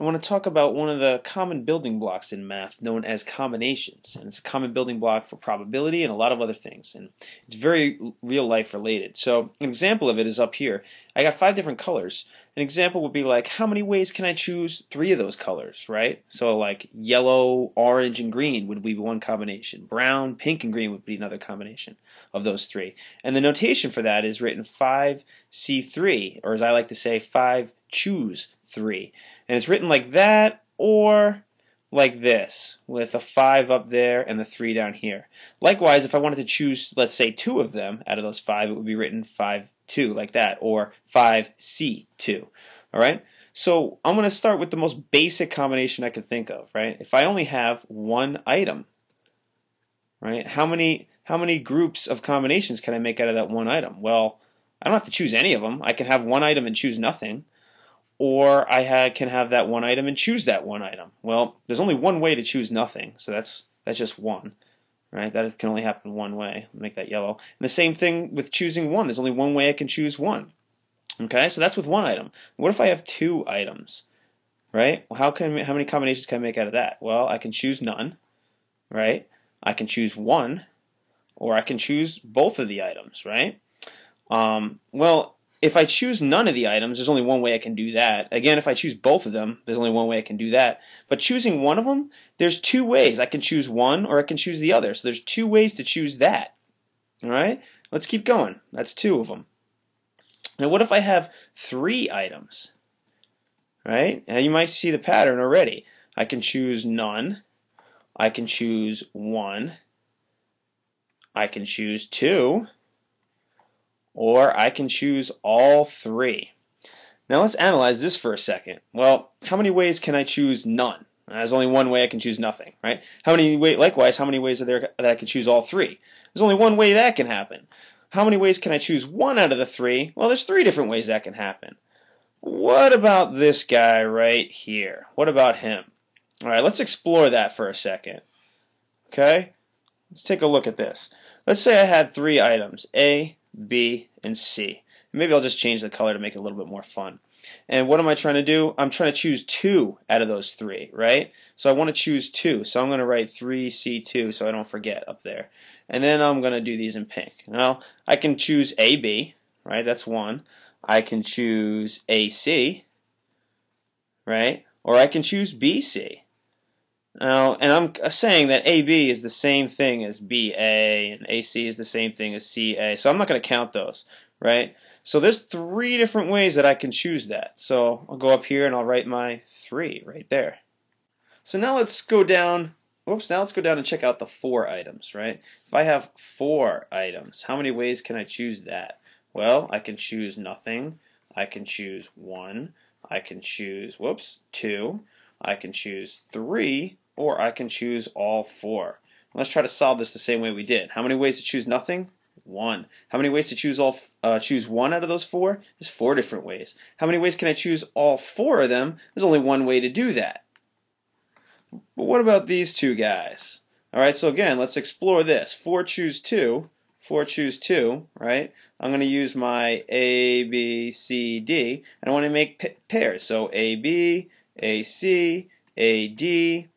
I want to talk about one of the common building blocks in math known as combinations. And it's a common building block for probability and a lot of other things. And it's very real life related. So an example of it is up here. I got 5 different colors. An example would be like, how many ways can I choose 3 of those colors, right? So like yellow, orange, and green would be one combination. Brown, pink, and green would be another combination of those 3. And the notation for that is written 5C3, or as I like to say, 5 choose 3. And it's written like that or like this, with a 5 up there and the 3 down here. Likewise, if I wanted to choose, let's say, 2 of them out of those 5, it would be written 5-2 like that, or 5C2. All right? So I'm going to start with the most basic combination I can think of, right? If I only have one item, right? How many groups of combinations can I make out of that one item? Well, I don't have to choose any of them. I can have one item and choose nothing. Or I can have that one item and choose that one item. Well, there's only one way to choose nothing, so that's just one, right? That can only happen one way. Make that yellow. And the same thing with choosing one. There's only one way I can choose one. Okay, so that's with one item. What if I have 2 items, right? Well, how many combinations can I make out of that? Well, I can choose none, right? I can choose one, or I can choose both of the items, right? Well, if I choose none of the items, there's only one way I can do that. Again, if I choose both of them, there's only one way I can do that. But choosing one of them, there's 2 ways. I can choose one or I can choose the other. So there's 2 ways to choose that. All right? Let's keep going. That's 2 of them. Now, what if I have 3 items? Right? Now, you might see the pattern already. I can choose none. I can choose 1. I can choose 2. Or I can choose all 3. Now let's analyze this for a second. Well, how many ways can I choose none? There's only one way I can choose nothing, right? Likewise, how many ways are there that I can choose all 3? There's only one way that can happen. How many ways can I choose 1 out of the 3? Well, there's 3 different ways that can happen. What about this guy right here? What about him? All right, let's explore that for a second. Okay? Let's take a look at this. Let's say I had 3 items, A, B, and C. Maybe I'll just change the color to make it a little bit more fun. And what am I trying to do? I'm trying to choose 2 out of those 3, right? So I want to choose 2. So I'm going to write 3C2 so I don't forget up there. And then I'm going to do these in pink. Now, I can choose AB, right? That's 1. I can choose AC, right? Or I can choose BC. Now, and I'm saying that AB is the same thing as BA, and AC is the same thing as CA. So I'm not going to count those, right? So there's 3 different ways that I can choose that. So I'll go up here and I'll write my 3 right there. So now let's go down. Oops, now let's go down and check out the 4 items, right? If I have 4 items, how many ways can I choose that? Well, I can choose nothing. I can choose 1. I can choose, 2. I can choose 3. Or I can choose all 4. Let's try to solve this the same way we did. How many ways to choose nothing? 1. How many ways to choose 1 out of those 4? There's 4 different ways. How many ways can I choose all 4 of them? There's only one way to do that. But what about these 2 guys? All right, so again, let's explore this. 4 choose 2. 4 choose 2, right? I'm going to use my A, B, C, D, and I want to make pairs. So AB, AC, AD,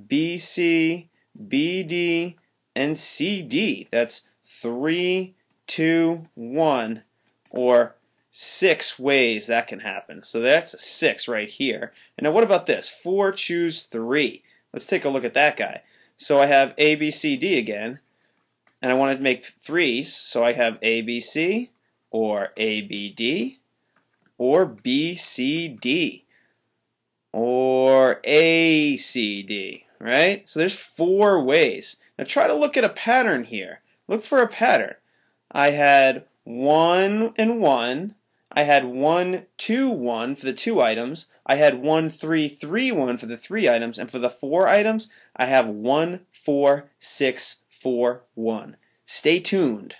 BC, BD, and CD. That's 3, 2, 1, or 6 ways that can happen. So that's a 6 right here. And now what about this? 4 choose 3. Let's take a look at that guy. So I have A, B, C, D again, and I want to make 3s. So I have ABC, or ABD, or BCD, or ACD, right? So there's 4 ways. Now try to look at a pattern here. Look for a pattern. I had 1 and 1. I had 1, 2, 1 for the 2 items. I had 1, 3, 3, 1 for the 3 items. And for the 4 items, I have 1, 4, 6, 4, 1. Stay tuned.